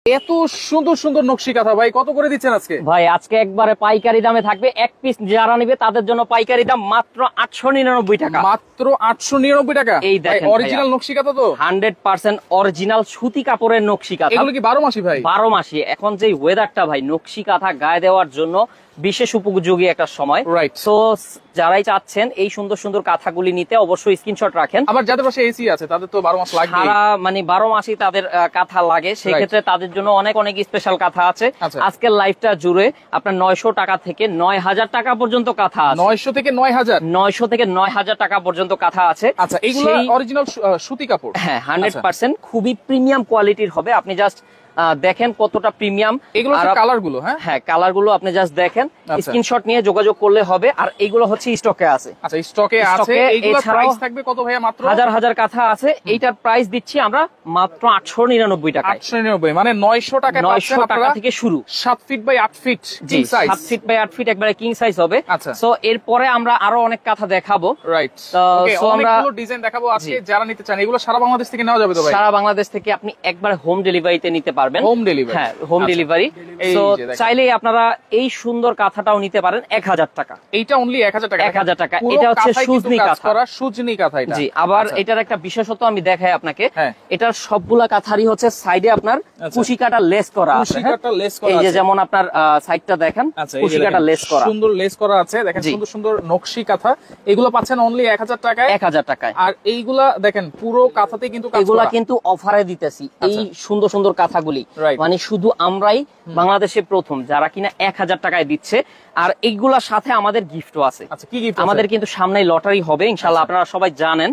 এত সুন্দর সুন্দর নকশি কাঁথা ভাই, কত করে দিচ্ছেন আজকে? ভাই আজকে একবারে পাইকারি দামে থাকবে, এক পিস যারা নিবে তাদের জন্য পাইকারি দাম মাত্র 899 টাকা। মাত্র 899 টাকা। এই দেখেন অরিজিনাল নকশি কাঁথা তো 100% অরিজিনাল সুতি কাপড়ের নকশি কাঁথা। এগুলো কি 12 মাসি ভাই? 12 মাসি। এখন যে ওয়েদারটা ভাই, নকশি কাঁথা গায়ে দেওয়ার জন্য বিশেষ উপযোগী একটা সময়। রাইট। সো যারাই চাচ্ছেন এই সুন্দর সুন্দর কাঁথাগুলি নিতে অবশ্যই স্ক্রিনশট রাখেন। আবার যাদের পাশে এসি আছে তাদের তো 12 মাস লাগবে। সারা মানে 12 মাসই তাদের কাঁথা লাগে, সেই ক্ষেত্রে তাদের জন্য অনেক অনেক স্পেশাল কাঁথা আছে। আজকের লাইভটা জুড়ে আপনার 900 টাকা থেকে 9000 টাকা পর্যন্ত কাঁথা আছে। 900 থেকে 9000? 900 থেকে 9000 টাকা পর্যন্ত কাঁথা আছে। আচ্ছা, এগুলো অরিজিনাল সুতি কাপড়? হ্যাঁ, 100% খুবই প্রিমিয়াম কোয়ালিটির হবে। আপনি জাস্ট দেখেন কতটা প্রিমিয়াম। এগুলো হচ্ছে কালার গুলো। হ্যাঁ, কালার গুলো আপনি জাস্ট দেখেন, স্ক্রিনশট নিয়ে যোগাযোগ করলে হবে। আর এগুলো হচ্ছে স্টকে আছে। আচ্ছা, স্টকে আছে। এগুলো প্রাইস থাকবে কত ভাইয়া? মাত্র হাজার হাজার কাঁথা আছে। এইটার প্রাইস দিচ্ছি আমরা মাত্র 899 টাকা। 899 মানে 900 টাকা। 900 টাকা থেকে শুরু। 7 feet by 8 feet king size. 7 feet by 8 feet একবারে কিং সাইজ হবে। আচ্ছা, সো এরপরে আমরা আরো অনেক কাঁথা দেখাবো। রাইট। ওকে, সো আমরা অনেকগুলো ডিজাইন দেখাবো আজকে। যারা নিতে চান এগুলো সারা বাংলাদেশ থেকে নেওয়া যাবে তো ভাই? সারা বাংলাদেশ থেকে আপনি একবার হোম ডেলিভারিতে নিতে পারবেন। Home delivery? হ্যাঁ, হোম ডেলিভারি। তো চাইলেই আপনারা এই সুন্দর কাঁথাটাও নিতে পারেন 1000 টাকা। এইটা অনলি 1000 টাকা? 1000 টাকা। এটা হচ্ছে সুজনি কাঁথা। সুজনি কাঁথা এটা। জি, আবার এটার একটা বিশেষত্ব আমি দেখাই আপনাকে। এটার সবগুলা কাঁথারই হচ্ছে সাইডে আপনার কুশি কাটা লেস করা আছে। এই যে যেমন আপনার সাইডটা দেখেন, কুশি কাটা লেস করা, সুন্দর লেস করা আছে। দেখেন সুন্দর সুন্দর নকশি কাঁথা। এগুলো পাচ্ছেন অনলি 1000 টাকায়। 1000 টাকায়। আর এইগুলা দেখেন পুরো কাঁথাতে কিন্তু কাজ করা। এগুলা কিন্তু অফারে দিতেছি এই সুন্দর সুন্দর কাঁথাগুলি। মানে শুধু আমরাই বাংলাদেশে প্রথম যারা কিনা 1000 টাকায় দিচ্ছে। আর এইগুলার সাথে আমাদের গিফটও আছে। আচ্ছা, কি গিফট? আমাদের কিন্তু সামনেই লটারি হবে ইনশাআল্লাহ, আপনারা সবাই জানেন।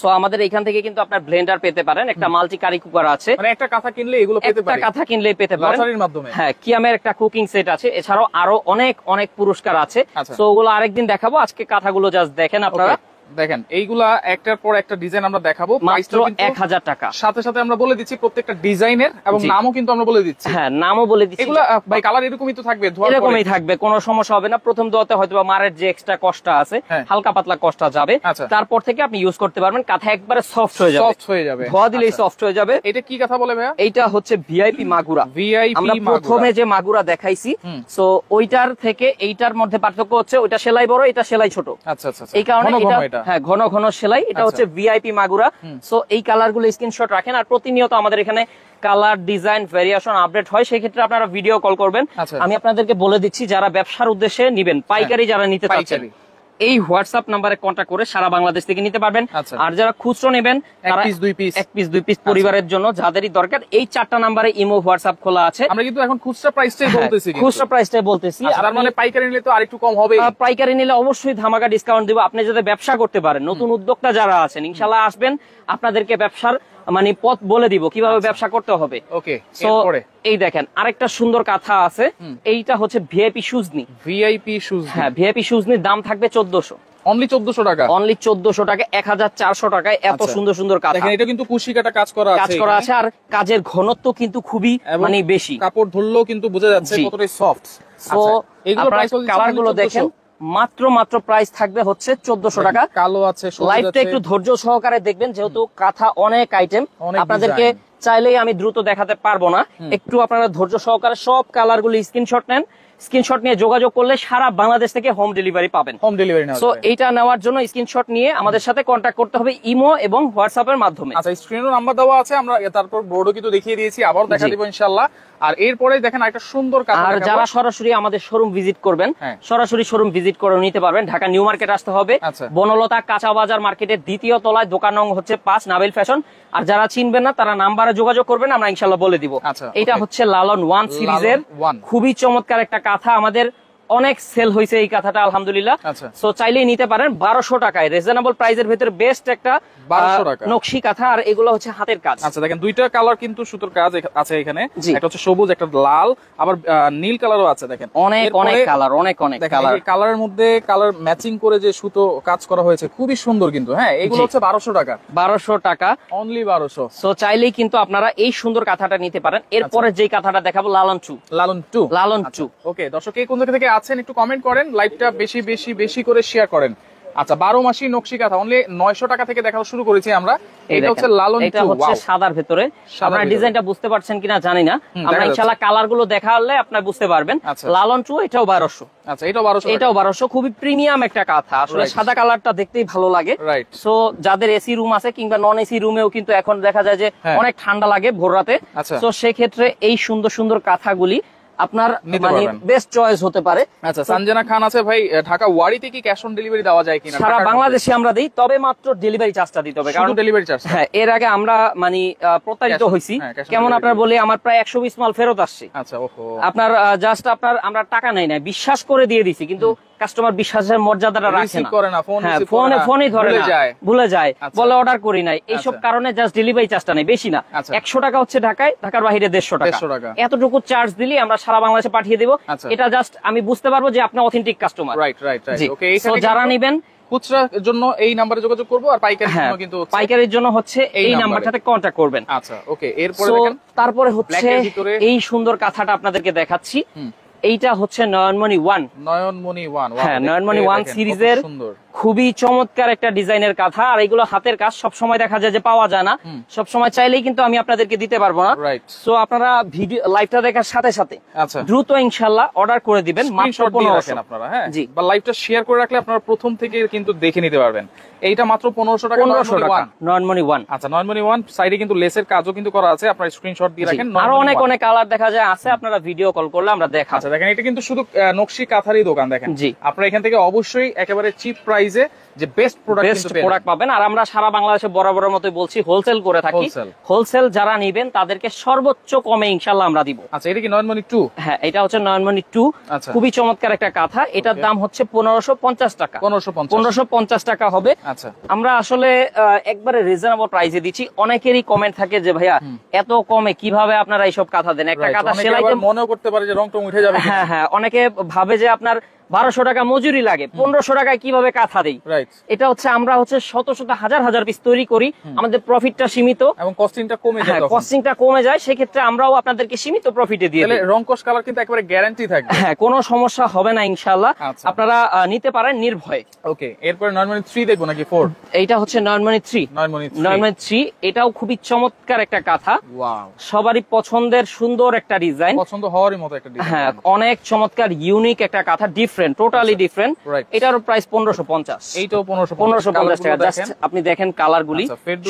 সো আমাদের এখান থেকে কিন্তু আপনার ব্লেন্ডার পেতে পারেন, একটা মাল্টি কারি কুকার আছে। মানে একটা কাঁথা কিনলে এগুলো পেতে পারেন? একটা কাঁথা কিনলে পেতে পারেন লটারির মাধ্যমে। হ্যাঁ, কিয়ামের একটা কুকিং সেট আছে। এছাড়াও আরো অনেক অনেক পুরস্কার আছে। সো ওগুলো আরেকদিন দেখাবো। আজকে কাঁথাগুলো জাস্ট দেখেন আপনারা। দেখেন এইগুলা একটার পর একটা ডিজাইন আমরা দেখাবো। মাত্র 1000 টাকা। সাথে সাথে আমরা বলে দিচ্ছি প্রত্যেকটা ডিজাইনের এবং নামও কিন্তু আমরা বলে দিচ্ছি। হ্যাঁ, নামও বলে দিচ্ছি। এগুলা ভাই কালার এরকমই তো থাকবে? এরকমই থাকবে, কোনো সমস্যা হবে না। প্রথম দোয়াতে হয়তো মারের যে এক্সট্রা কষ্টটা আছে হালকা পাতলা কষ্টটা যাবে। তারপর থেকে আপনি ইউজ করতে পারবেন। কাঁথা একবারে সফট হয়ে যাবে। ধোয়া দিলেই সফট হয়ে যাবে। এটা কি কাঁথা বলে ভাইয়া? এইটা হচ্ছে ভিআইপি মাগুরা। আমরা প্রথমে যে মাগুরা দেখাইছি, সো ওইটার থেকে এইটার মধ্যে পার্থক্য হচ্ছে ওইটা সেলাই বড়, এটা সেলাই ছোট। আচ্ছা আচ্ছা। এই কারণে এটা হ্যাঁ ঘন ঘন সেলাই। এটা হচ্ছে ভিআইপি মাগুরা। সো এই কালার গুলো স্ক্রিনশট রাখেন। আর প্রতিনিয়ত আমাদের এখানে কালার ডিজাইন ভেরিয়েশন আপডেট হয়, সেই ক্ষেত্রে আপনারা ভিডিও কল করবেন। আমি আপনাদেরকে বলে দিচ্ছি যারা ব্যবসার উদ্দেশ্যে নিবেন, পাইকারি যারা নিতে চাচ্ছেন এই হোয়াটসঅ্যাপ নাম্বারে কন্টাক্ট করে সারা বাংলাদেশ থেকে নিতে পারবেন। আর যারা খুচরো নেবেন তারা এক পিস দুই পিস পরিবারের জন্য যাদেরই দরকার এই 4টা নাম্বারে ইমো হোয়াটসঅ্যাপ খোলা আছে। আমরা কিন্তু এখন খুচরা প্রাইসটাই বলতেছি। খুচরা প্রাইসটাই বলতেছি। তার মানে পাইকারি নিলে তো আরেকটু কম হবে? পাইকারি নিলে অবশ্যই ধামাকা ডিসকাউন্ট দিব। আপনি যাতে ব্যবসা করতে পারেন, নতুন উদ্যোক্তা যারা আছেন ইনশাআল্লাহ আসবেন, আপনাদেরকে ব্যবসার মানে পথ বলে দিব কিভাবে ব্যবসা করতে হবে। ওকে, সো এই দেখেন আরেকটা সুন্দর কাঁথা আছে। এইটা হচ্ছে ভিআইপি সুজনি। ভিআইপি সুজনি? হ্যাঁ, ভিআইপি সুজনির দাম থাকবে 1400। অনলি 1400 টাকা? অনলি 1400 টাকা। 1400 টাকায় এত সুন্দর সুন্দর কাঁথা। দেখেন এটা কিন্তু কুশি কাটা কাজ করা আছে। আর কাজের ঘনত্ব কিন্তু খুবই মানে বেশি। কাপড় ধরলেও কিন্তু বোঝা যাচ্ছে কতটা সফট। সো এগুলো কালার গুলো দেখেন। মাত্র প্রাইস থাকবে হচ্ছে 1400 টাকা। কালো আছে। লাইভটা একটু ধৈর্য সহকারে দেখবেন, যেহেতু কাঁথা অনেক আইটেম, আপনাদেরকে চাইলেই আমি দ্রুত দেখাতে পারবো না। একটু আপনারা ধৈর্য সহকারে সব কালার গুলো স্ক্রিনশট নেন। স্ক্রিনশট নিয়ে যোগাযোগ করলে সারা বাংলাদেশ থেকে হোম ডেলিভারি পাবেন। হোম ডেলিভারি না? সো এইটা নেওয়ার জন্য স্ক্রিনশট নিয়ে আমাদের সাথে কন্টাক্ট করতে হবে ইমো এবং হোয়াটসঅ্যাপ এর মাধ্যমে। আচ্ছা, স্ক্রিনে নাম্বার দেওয়া আছে, আমরা তারপর বোর্ডও কিন্তু দেখিয়ে দিয়েছি, আবার দেখা দিব ইনশাআল্লাহ। আর এরপরে দেখেন একটা সুন্দর কাঁথা। আর যারা সরাসরি আমাদের শোরুম ভিজিট করবেন, সরাসরি শোরুম ভিজিট করে নিতে পারবেন। ঢাকা নিউ মার্কেট আসতে হবে, বনলতা কাঁচা বাজার মার্কেটের 2য় তলায়, দোকান নং হচ্ছে 5, নাবিল ফ্যাশন। আর যারা চিনবেন না তারা নাম্বারে যোগাযোগ করবেন, আমরা ইনশাআল্লাহ বলে দিব। এটা হচ্ছে লালন 1 সিরিজের খুবই চমৎকার একটা কাঁথা। আমাদের অনেক সেল হয়েছে এই কাঁথাটা আলহামদুলিল্লাহ। সো চাইলেই নিতে পারেন 1200 টাকায়। রিজনেবল প্রাইসের ভিতরে বেস্ট একটা 1200 টাকা নকশি কাঁথা। আর এগুলো হচ্ছে হাতের কাজ। আচ্ছা, দেখেন দুইটা কালার কিন্তু সুতোর কাজ আছে এখানে। একটা হচ্ছে সবুজ, একটা লাল, আবার নীল কালারও আছে। দেখেন অনেক কালার, অনেক কালার। কালারের মধ্যে কালার ম্যাচিং করে যে সুতো কাজ করা হয়েছে খুবই সুন্দর কিন্তু। হ্যাঁ, এগুলো হচ্ছে 1200 টাকা। 1200 টাকা, অনলি 1200। সো চাইলেই কিন্তু আপনারা এই সুন্দর কাঁথাটা নিতে পারেন। এরপরে যে কাঁথাটা দেখাবো লালন 2। ওকে, দর্শক এই কোন জায়গা থেকে আছেন একটু কমেন্ট করেন, লাইভটা বেশি বেশি বেশি করে শেয়ার করেন। আচ্ছা 12 মাসি নকশি কাঁথা অনলি 900 টাকা থেকে দেখা শুরু করেছি আমরা। এটা হচ্ছে লালন 2, এটা হচ্ছে সাদার ভিতরে। আপনারা ডিজাইনটা বুঝতে পারছেন কিনা জানি না, আমরা ইনশাআল্লাহ কালার গুলো দেখালে আপনারা বুঝতে পারবেন। লালন 2 এটাও 1200। আচ্ছা এটাও 1200, এটাও 1200। খুবই প্রিমিয়াম একটা কাঁথা, আসলে সাদা কালারটা দেখতেই ভালো লাগে। সো যাদের এসি রুম আছে কিংবা নন এসি রুমেও কিন্তু এখন দেখা যায় যে অনেক ঠান্ডা লাগে ভোর রাতে, তো সেক্ষেত্রে এই সুন্দর সুন্দর কাঁথাগুলি আপনার মানে বেস্ট চয়েস হতে পারে। আচ্ছা সঞ্জনা খান আছে ভাই, ঢাকা ওয়ারিতে কি ক্যাশ অন ডেলিভারি দেওয়া যায় কিনা? সারা বাংলাদেশে আমরা দেই, তবে মাত্র ডেলিভারি চার্জটা দিতে হবে, কারণ ডেলিভারি চার্জ। হ্যাঁ, এর আগে আমরা মানে প্রতারিত হইছি। কেমন আপনার বলে আমার প্রায় 120 মাল ফেরত আসছে। আচ্ছা ওহো, আপনার জাস্ট আপনার আমরা টাকা নাই না, বিশ্বাস করে দিয়ে দিছি, কিন্তু কাস্টমার বিশ্বাসের মর্যাদাটা রাখে না, ফোনই ধরে না, ভুলে যায়, বলে অর্ডার করি নাই। এইসব কারণে জাস্ট ডেলিভারি চার্জটা নেই, বেশি না। 100 টাকা হচ্ছে ঢাকায়, ঢাকার বাইরে 150 টাকা। এতটুকু চার্জ দিলে আমরা সারা বাংলাদেশে পাঠিয়ে দেব। এটা জাস্ট আমি বুঝতে পারবো যে আপনি authentic customer. Right right right. Okay, so যারা নেবেন খুচরার জন্য এই নম্বরে যোগাযোগ করব, আর পাইকারির জন্য কিন্তু পাইকারির জন্য হচ্ছে এই নাম্বারটাতে কন্টাক্ট করবেন। আচ্ছা ওকে, এরপরে দেখেন তারপরে হচ্ছে এই সুন্দর কাঁথাটা আপনাদেরকে দেখাচ্ছি। এইটা হচ্ছে নয়নমণি 1। নয়নমণি 1, হ্যাঁ নয়নমণি 1 সিরিজের খুবই চমৎকার একটা ডিজাইনের কাঁথা। আর এগুলো হাতের কাজ, সব সময় দেখা যায় যে পাওয়া যায় না, সব সময় চাইলেই কিন্তু আমি আপনাদেরকে দিতে পারবো না। সো আপনারা ভিডিও লাইভটা দেখার সাথে সাথে দ্রুত ইনশাআল্লাহ অর্ডার করে দিবেন। মাত্র 1500 আপনারা, হ্যাঁ জি, বা লাইভটা শেয়ার করে রাখলে আপনারা প্রথম থেকে কিন্তু দেখে নিতে পারবেন। এইটা মাত্র 1500 টাকা। 1500 টাকা নয়নমণি 1। আচ্ছা নয়নমণি 1 সাইডে কিন্তু লেসের কাজও কিন্তু করা আছে, আপনারা স্ক্রিনশট দিয়ে রাখেন। আরো অনেক অনেক কালার দেখা যায় আছে, আপনারা ভিডিও কল করলে আমরা দেখাবো। আচ্ছা দেখেন, এটা কিন্তু শুধু নকশি কাঁথারই দোকান। দেখেন জি, আপনারা এখান থেকে অবশ্যই একেবারে চিপ প্রাইসে যে বেস্ট প্রোডাক্ট পাবেন। আর আমরা সারা বাংলাদেশে বরাবরের মতোই বলছি, হোলসেল করে থাকি। হোলসেল যারা নেবেন তাদেরকে সর্বোচ্চ কমে ইনশাআল্লাহ আমরা দিব। আচ্ছা এটা কি নয়নমণি 2? হ্যাঁ এটা হচ্ছে নয়নমণি 2। খুবই চমৎকার একটা কাঁথা। এটার দাম হচ্ছে 1550 টাকা। 1550 টাকা হবে। আচ্ছা আমরা আসলে একবারে রিজনেবল প্রাইসে দিচ্ছি। অনেকেরই কমেন্ট থাকে যে ভাইয়া এত কমে কিভাবে আপনারা এইসব কাঁথা দেন, একটা কাঁথা সেলাইতে মনেও করতে পারে যে রং টং উঠে যাবে। হ্যাঁ হ্যাঁ, অনেকে ভাবে যে আপনার 1200 টাকা মজুরি লাগে, 1500 টাকায় কিভাবে কাঁথা দেই। এটা হচ্ছে আমরা হচ্ছে শত শত হাজার হাজার পিস তৈরি করি, আমাদের প্রফিটটা সীমিত এবং কস্টিংটা কমে যায়। সেক্ষেত্রে আমরাও আপনাদেরকে সীমিত প্রফিটে দিয়ে দিই। রং কস কালার কিন্তু একেবারে গ্যারান্টি থাকবে। হ্যাঁ, কোনো সমস্যা হবে না ইনশাআল্লাহ। আপনারা নিতে পারেন নির্ভয়ে। ওকে, এরপর নয়নমণি 3 দেখবো নাকি 4? এইটা হচ্ছে নয়নমণি 3। নয়নমণি 3 এটাও খুবই চমৎকার একটা কাঁথা। ওয়াও, সবারই পছন্দের সুন্দর একটা ডিজাইন, পছন্দ হওয়ারই মতো একটা ডিজাইন। হ্যাঁ, অনেক চমৎকার ইউনিক একটা কাঁথা, ডিফারেন্ট, টোটালি ডিফারেন্ট। এটার প্রাইস 1550। এইটাও 1550 টাকা। জাস্ট আপনি দেখেন কালার গুলি,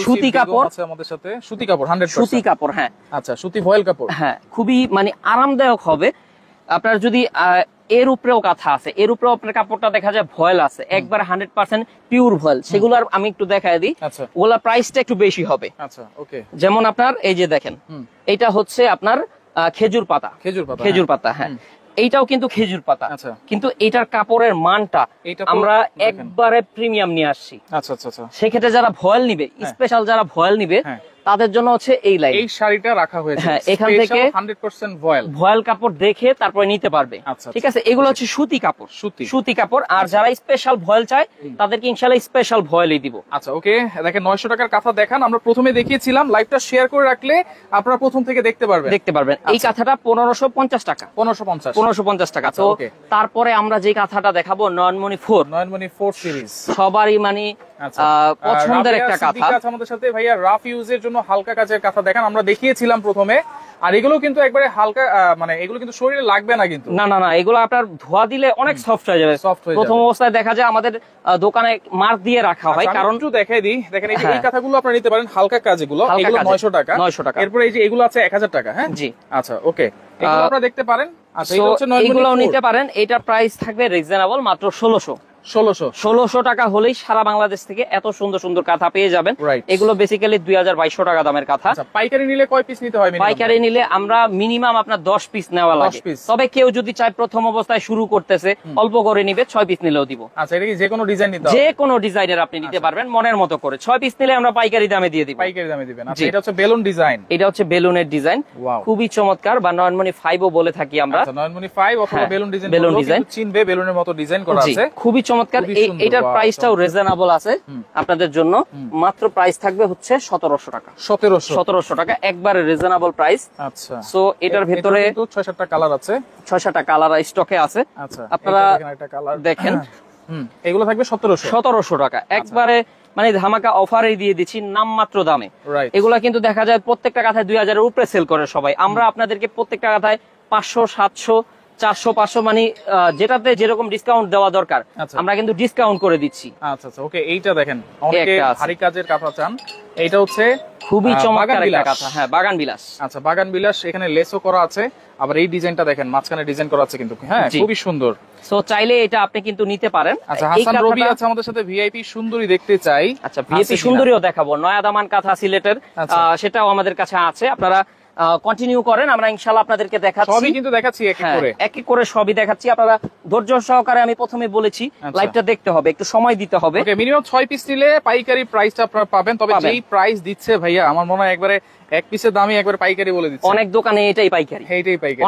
সুতি কাপড় আছে আমাদের সাথে, সুতি কাপড় 100% সুতি কাপড়। হ্যাঁ আচ্ছা, সুতি ভয়েল কাপড়। হ্যাঁ, খুবই মানে আরামদায়ক হবে। আপনার যদি এর উপরেও কাঁথা আছে, এর উপরেও আপনার কাপড়টা দেখা যায় ভয়েল আছে, একবার 100% পিওর ভয়েল। সেগুলোর আমি একটু দেখায় দিই, ওগুলা প্রাইসটা একটু বেশি হবে। আচ্ছা ওকে, যেমন আপনার এই যে দেখেন, এটা হচ্ছে আপনার খেজুর পাতা। খেজুর পাতা, হ্যাঁ এইটাও কিন্তু খেজুর পাতা, কিন্তু এটার কাপড়ের মানটা আমরা একবারে প্রিমিয়াম নিয়ে আসছি। আচ্ছা আচ্ছা আচ্ছা, সেক্ষেত্রে যারা ভয়েল নিবে, স্পেশাল যারা ভয়েল নিবে, তাদের জন্য হচ্ছে এই লাইন, এই শাড়িটা রাখা হয়েছে। হ্যাঁ, এখান থেকে 100% ভয়েল কাপড় দেখে তারপরে নিতে পারবে। ঠিক আছে, এগুলো হচ্ছে সুতি কাপড়, সুতি কাপড়। আর যারা স্পেশাল ভয়েল চায় তাদেরকে ইনশাআল্লাহ স্পেশাল ভয়েলই দিব। আচ্ছা ওকে, দেখেন 900 টাকার কাঁথা দেখান, আমরা প্রথমে দেখিয়েছিলাম। লাইভটা শেয়ার করে রাখলে আপনারা প্রথম থেকে দেখতে পারবেন। এই কাঁথাটা 1550 টাকা। 1550 টাকা। তো তারপরে আমরা যে কাঁথাটা দেখাবো নয়নমণি 4 সিরিজ, সবারই মানে পছন্দের একটা কাঁথা। আমাদের সাথে ভাইয়া রাফ ইউজের জন্য হালকা কাজের কাঁথা দেখান, আমরা দেখিয়েছিলাম প্রথমে। আর এগুলো কিন্তু একবারে হালকা, মানে এগুলো কিন্তু শরীরে লাগবে না কিন্তু। না না না, এগুলো আপনার ধোয়া দিলে অনেক সফট হয়ে যাবে। প্রথম অবস্থায় দেখা যায় আমাদের দোকানে মার্ক দিয়ে রাখা হয়। কারণ একটু দেখাই দিই, দেখেন এই কাঁথাগুলো আপনারা নিতে পারেন হালকা কাজ, এগুলো 900 টাকা। এরপর এই যে এগুলো আছে 1000 টাকা। হ্যাঁ জি, আচ্ছা ওকে, এগুলো আপনারা দেখতে পারেন। আচ্ছা, এটা হচ্ছে এগুলোও নিতে পারেন। এটার প্রাইস থাকবে রিজনেবল, মাত্র 1600 টাকা হলেই সারা বাংলাদেশ থেকে এত সুন্দর সুন্দর কাঁথা পেয়ে যাবেন। এগুলো বেসিক্যালি 2200 টাকা দামের কাঁথা। পাইকারি নিলে কয় পিস নিতে হয়? পাইকারি নিলে আমরা মিনিমাম আপনার 10 পিস নেওয়া লাগে। তবে কেউ যদি চায় প্রথম অবস্থায় শুরু করতেছে, অল্প করে নিবে, 6 পিস নিলেও দিব। আচ্ছা, এটা কি যে কোনো ডিজাইন নিতে হবে? যে কোনো ডিজাইনের আপনি নিতে পারবেন মনের মতো করে। 6 পিস নিলে আমরা পাইকারি দামে দিয়ে দিব। পাইকারি দামে দিবেন। আচ্ছা, এটা হচ্ছে বেলুন ডিজাইন। এটা হচ্ছে বেলুনের ডিজাইন, খুবই চমৎকার, বা নয়নমণি 5 ও বলে থাকি আমরা। আচ্ছা, নয়নমণি 5 অথবা বেলুন ডিজাইন চিনবে, বেলুনের মতো ডিজাইন করা আছে, খুবই চমৎকার। এটার প্রাইসটাও রিজনেবল আছে আপনাদের জন্য। মাত্র প্রাইস থাকবে হচ্ছে 1700 টাকা। 1700 টাকা, একবারে রিজনেবল প্রাইস। আচ্ছা, সো এটার ভিতরে 6-7টা কালার আছে, 6-7টা কালার স্টকে আছে। আচ্ছা, আপনারা দেখেন এগুলো থাকবে 1700 টাকা একবারে মানে ধামাকা অফারে দিয়ে দিচ্ছি নামমাত্র দামে। এগুলা কিন্তু দেখা যায় প্রত্যেকটা কাঁথায় 2000 এর উপরে সেল করে সবাই, আমরা আপনাদেরকে প্রত্যেকটা কাঁথায় 500 700 400 500 মানে যেটাতে যেরকম ডিসকাউন্ট দেওয়া দরকার আমরা কিন্তু ডিসকাউন্ট করে দিচ্ছি। আচ্ছা আচ্ছা ওকে, এইটা দেখেন অনেকে ভারী কাজের কাঁথা চান, এইটা হচ্ছে খুবই চমৎকার একটা কাঁথা। হ্যাঁ, বাগান বিলাস। আচ্ছা, বাগান বিলাস, এখানে লেসও করা আছে, আবার এই ডিজাইনটা দেখেন মাঝখানে ডিজাইন করা আছে কিন্তু, হ্যাঁ খুবই সুন্দর। সো চাইলে এটা আপনি কিন্তু নিতে পারেন। আচ্ছা, হাসান রবি আছে আমাদের সাথে, ভিআইপি সুন্দরী দেখতে চাই। আচ্ছা, ভিআইপি সুন্দরীও দেখাবো, নয়া দামান কাঁথা সিলেটের, সেটাও আমাদের কাছে আছে, আপনারা কন্টিনিউ করেন, আমরা ইনশাআল্লাহ আপনাদেরকে দেখাচ্ছি। সবই কিন্তু দেখাচ্ছি এক এক করে সবই দেখাচ্ছি, আপনারা ধৈর্য সহকারে, আমি প্রথমে বলেছি লাইভটা দেখতে হবে, একটু সময় দিতে হবে। ওকে, মিনিমাম 6 পিস নিলে পাইকারি প্রাইসটা আপনারা পাবেন, তবে যেই প্রাইস দিচ্ছে ভাইয়া আমার মনে হয় একবারে এক পিসের দামই একবারে পাইকারি বলে দিচ্ছে। অনেক দোকানে এটাই পাইকারি,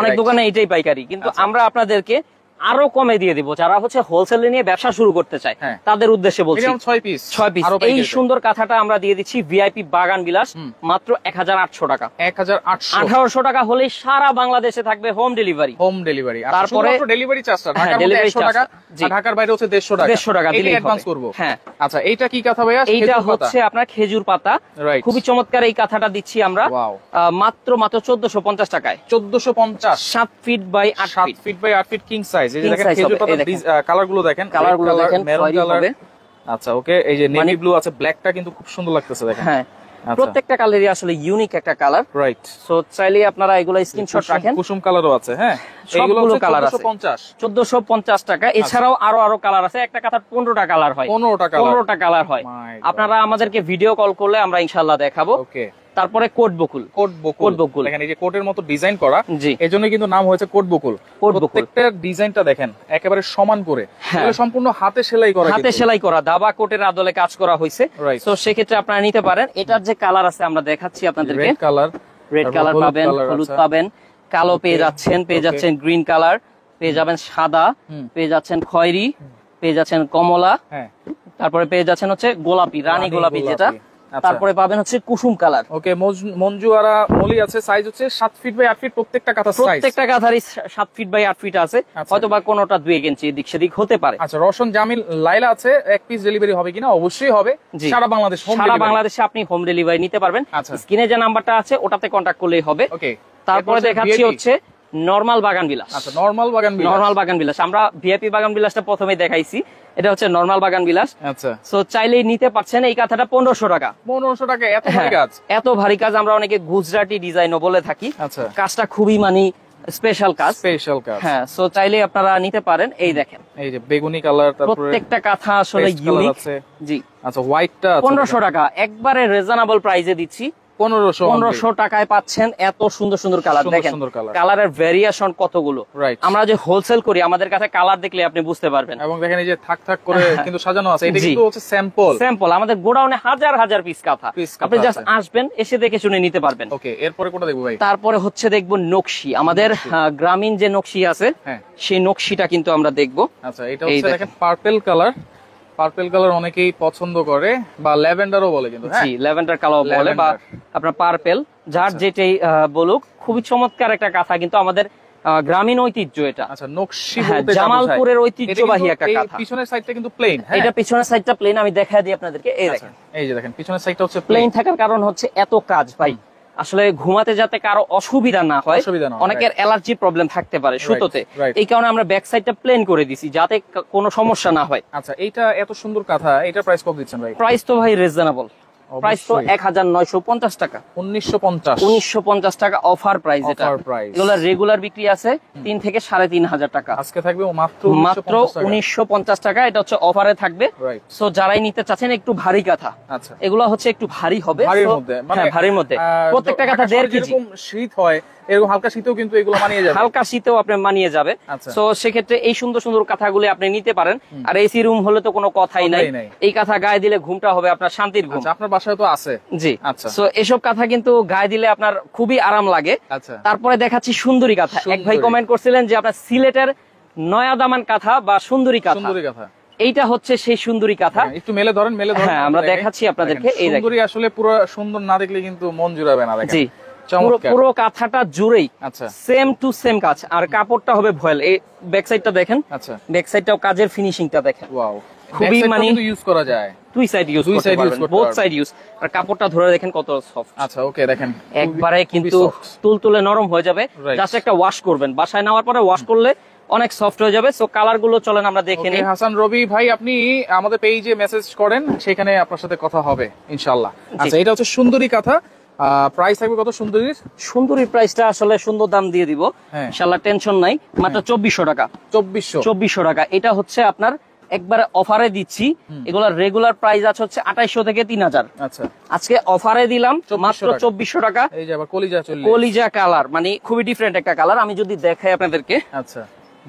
অনেক দোকানে এটাই পাইকারি, কিন্তু আমরা আপনাদেরকে আরো কমে দিয়ে দিব, যারা হচ্ছে হোলসেলে নিয়ে ব্যবসা শুরু করতে চায় তাদের উদ্দেশ্যে বলছি। 6 পিস এই সুন্দর কাঁথাটা আমরা দিয়ে দিচ্ছি ভিআইপি বাগান বিলাস মাত্র 1800 টাকা। 1800 টাকা হলেই সারা বাংলাদেশে থাকবে হোম ডেলিভারি। তারপরে ডেলিভারি চার্জটা ঢাকার মধ্যে 100 টাকা, ঢাকার বাইরে হচ্ছে 150 টাকা দিলে অ্যাডভান্স করব। হ্যাঁ, আচ্ছা, এইটা কি কাঁথা ভাইয়া? এইটা হচ্ছে আপনার খেজুর পাতা, খুবই চমৎকার এই কাঁথাটা দিচ্ছি আমরা মাত্র 1450 টাকায়। 1450, 7 feet by 8 feet by 8 feet king size. এই যে দেখেন খেজুর পাতার কালারগুলো দেখেন, মেরুন কালার। আচ্ছা ওকে, এই যে নেভি ব্লু আছে, ব্ল্যাকটা কিন্তু খুব সুন্দর লাগতেছে দেখেন। হ্যাঁ, প্রত্যেকটা কালারই আসলে ইউনিক একটা কালার। রাইট। সো চাইলে আপনারা এগুলো স্ক্রিনশট রাখেন। কুসুম কালারও আছে। হ্যাঁ, এইগুলো হচ্ছে 1450 টাকা। এছাড়াও আরো কালার আছে, একটা কালার 15টা কালার হয়, 15টা কালার হয়। আপনারা আমাদেরকে ভিডিও কল করলে আমরা ইনশাআল্লাহ দেখাবো। ওকে, তারপরে কোট বকুল। দেখেন এই যে কোটের মতো ডিজাইন করা, এজন্য কিন্তু নাম হয়েছে কোট বকুল। প্রত্যেকটা ডিজাইনটা দেখেন একেবারে সমান করে, এগুলো সম্পূর্ণ হাতে সেলাই করা, দাবা কোটের আদলে কাজ করা হয়েছে। তো সেক্ষেত্রে আপনারা নিতে পারেন। এটার যে কালার আছে আমরা দেখাচ্ছি আপনাদেরকে, রেড কালার পাবেন, হলুদ পাবেন, কালো পেয়ে যাচ্ছেন গ্রিন কালার, পেয়ে যাবেন সাদা, পেয়ে যাচ্ছেন খয়েরি, পেয়ে যাচ্ছেন কমলা, তারপরে পেয়ে যাচ্ছেন হচ্ছে গোলাপি, রানী গোলাপি যেটা, তারপরে পাবেন হচ্ছে কুসুম কালার। ওকে, মঞ্জুয়ারা মলি আছে, সাইজ হচ্ছে 7 ফিট বাই 8 ফিট, প্রত্যেকটা কাঁথার সাইজ, প্রত্যেকটা কাঁথারই 7 ফিট বাই 8 ফিট আছে, হয়তো বা কোনোটা 2 ইঞ্চি এদিক সেদিক হতে পারে। আচ্ছা, রওশন জামিল লাইলা আছে, এক পিস ডেলিভারি হবে কিনা? অবশ্যই হবে, সারা বাংলাদেশে আপনি হোম ডেলিভারি নিতে পারবেন। স্ক্রিনে যে নাম্বারটা আছে ওটাতে কন্টাক্ট করলেই হবে। ওকে, তারপরে দেখাচ্ছি হচ্ছে নরমাল বাগান বিলাস। আচ্ছা, নরমাল বাগান বিলাস আমরা ভিআইপি বাগান বিলাসটা প্রথমে দেখাইছি, এটা হচ্ছে নরমাল বাগান বিলাস। আচ্ছা, সো চাইলেই নিতে পারছেন। এই কাঁথাটা 1500 টাকা। 1500 টাকা, এত ভারী কাজ? এত ভারী কাজ, আমরা অনেকে গুজরাটি ডিজাইনও বলে থাকি। আচ্ছা, কাজটা খুবই মানে স্পেশাল কাজ। হ্যাঁ, সো চাইলে আপনারা নিতে পারেন। এই দেখেন, এই যে বেগুনি কালার, তারপরে প্রত্যেকটা কাঁথা আসলে ইউনিক। জি, আচ্ছা, হোয়াইটটা 1500 টাকা, একবারে রিজনেবল প্রাইসে দিচ্ছি। 1500 টাকায় পাচ্ছেন এত সুন্দর সুন্দর কালার। দেখেন কালারের ভেরিয়েশন কতগুলো। আমরা যে হোলসেল করি, আমাদের কাছে কালার দেখলে আপনি বুঝতে পারবেন। এবং দেখেন এই যে থাক থাক করে কিন্তু সাজানো আছে, এটা কিন্তু হচ্ছে স্যাম্পল। আমাদের গোডাউনে হাজার হাজার পিস কাঁথা, আপনি জাস্ট আসবেন, এসে দেখে শুনে নিতে পারবেন। ওকে, এরপরে কোনটা দেখবো ভাই? তারপরে হচ্ছে দেখবো নকশি, আমাদের গ্রামীণ যে নকশি আছে সেই নকশিটা কিন্তু আমরা দেখবো। আচ্ছা, এটা হচ্ছে দেখেন পার্পল কালার অনেকেই পছন্দ করে, বা ল্যাভেন্ডারও বলে কিন্তু। জি, ল্যাভেন্ডার কালার বলে, বা আপনার পার্পল, যার যেটাই বলুক, খুবই চমৎকার একটা কাঁথা, কিন্তু আমাদের গ্রামীণ ঐতিহ্য এটা। আচ্ছা, নকশি বলতে জামালপুরের ঐতিহ্যবাহী একটা কাঁথা। পিছনের সাইডটা কিন্তু প্লেন। এটা পিছনের সাইডটা প্লেন, আমি দেখাই দিই আপনাদেরকে। এই দেখেন, এই যে দেখেন পিছনের সাইডটা হচ্ছে প্লেন থাকার কারণ হচ্ছে এত কাজ ভাই, আসলে ঘুমাতে যাতে কারো অসুবিধা না হয়, অনেকের অ্যালার্জি প্রবলেম থাকতে পারে সুতোতে, এই কারণে আমরা ব্যাক সাইডটা প্লেন করে দিছি যাতে কোনো সমস্যা না হয়। আচ্ছা, এইটা এত সুন্দর কাঁথা, এটা প্রাইস কত দিচ্ছেন ভাই? প্রাইস তো ভাই রিজনেবল, প্রাইস তো 1950 টাকা। 1950 টাকা অফার প্রাইস। এটা এগুলা রেগুলার বিক্রি আছে 3 থেকে 3500 টাকা, আজকে থাকবে মাত্র 1950 টাকা। এটা হচ্ছে অফারে থাকবে। সো যারাই নিতে চাচ্ছেন একটু ভারী কাঁথা, এগুলা হচ্ছে একটু ভারী হবে, ভারীর মধ্যে প্রত্যেকটা কাঁথা 1.5 কেজি। শীত হয়, এরকম হালকা শীতেও কিন্তু এগুলো মানিয়ে যাবে, হালকা শীতেও আপনি মানিয়ে যাবে। সো সেক্ষেত্রে এই সুন্দর সুন্দর কাঁথাগুলো আপনি নিতে পারেন। আর এসি রুম হলে তো কোনো কথাই নাই, এই কাঁথা গায়ে দিলে ঘুমটা হবে আপনার শান্তির ঘুম। আপনার বাসায় তো আছে? জি। আচ্ছা, সো এসব কাঁথা কিন্তু গায়ে দিলে আপনার খুবই আরাম লাগে। তারপরে দেখাচ্ছি সুন্দরী কাঁথা। এক ভাই কমেন্ট করছিলেন যে আপনার সিলেটের নয়া দামান কাঁথা বা সুন্দরী কাঁথা, এইটা হচ্ছে সেই সুন্দরী কাঁথা। একটু মেলে ধরেন। হ্যাঁ, আমরা দেখাচ্ছি আপনাদেরকে। এই সুন্দরী আসলে পুরো সুন্দর না দেখলে কিন্তু মন জুড়াবে না। জি, পুরো কাঁথাটা জুড়েই আচ্ছা সেম টু সেম কাজ, আর কাপড়টা হবে ভয়েল। এই ব্যাক সাইডটা দেখেন, আচ্ছা ব্যাক সাইডটাও কাজের ফিনিশিংটা দেখেন, ওয়াও, খুবই মানে ইউজ করা যায়, দুই সাইড ইউজ করতে পারবেন, বোথ সাইড ইউজ। আর কাপড়টা ধরে দেখেন কত সফট। আচ্ছা ওকে, দেখেন একবারে কিন্তু তুলতুলে নরম হয়ে যাবে। জাস্ট একটা ওয়াশ করবেন, বাসায় নেওয়ার পরে ওয়াশ করলে অনেক সফট হয়ে যাবে। সো কালার গুলো চলেন আমরা দেখে নিই। হাসান রবি ভাই, আপনি আমাদের পেজে মেসেজ করেন, সেখানে আপনার সাথে কথা হবে ইনশাআল্লাহ। আচ্ছা, এটা হচ্ছে সুন্দরী কাঁথা, প্রাইস থাকবে কত সুন্দরীর? সুন্দরীর প্রাইসটা আসলে সুন্দর দাম দিয়ে দিব ইনশাআল্লাহ, টেনশন নাই, মাত্র 2400 টাকা। 2400 টাকা। এটা হচ্ছে আপনার একবারে অফারে দিচ্ছি, এগুলা রেগুলার প্রাইস আছে হচ্ছে 2800 থেকে 3000। আচ্ছা, আজকে অফারে দিলাম মাত্র 2400 টাকা। এই যে আবার কলিজা কালার, মানে খুবই ডিফারেন্ট একটা কালার। আমি যদি দেখাই আপনাদেরকে, আচ্ছা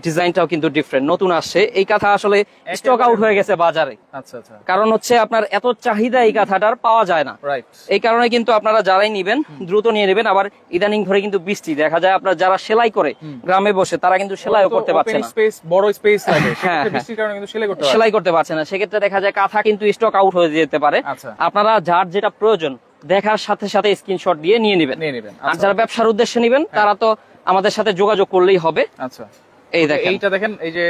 ডিজাইনটাও কিন্তু ডিফারেন্ট, নতুন আসছে। এই কাঁথা আসলে স্টক আউট হয়ে গেছে বাজারে। আচ্ছা আচ্ছা, কারণ হচ্ছে আপনার এত চাহিদা এই কাঁথাটার, পাওয়া যায় না। রাইট। এই কারণে কিন্তু আপনারা যারাই নিবেন দ্রুত নিয়ে নেবেন। আবার ইদানিং ধরে কিন্তু বৃষ্টি দেখা যায়, আপনার যারা সেলাই করে গ্রামে বসে তারা কিন্তু সেলাইও করতে পারছে না, বড় স্পেস লাগে, বৃষ্টির কারণে কিন্তু সেলাই করতে পারছে না। সেক্ষেত্রে দেখা যায় কাঁথা কিন্তু স্টক আউট হয়ে যেতে পারে। আপনারা যার যেটা প্রয়োজন দেখার সাথে সাথে স্ক্রিনশট দিয়ে নিয়ে নেবেন। আর যারা ব্যবসার উদ্দেশ্যে নিবেন তারা তো আমাদের সাথে যোগাযোগ করলেই হবে। আচ্ছা, এই দেখেন, এইটা দেখেন, এই যে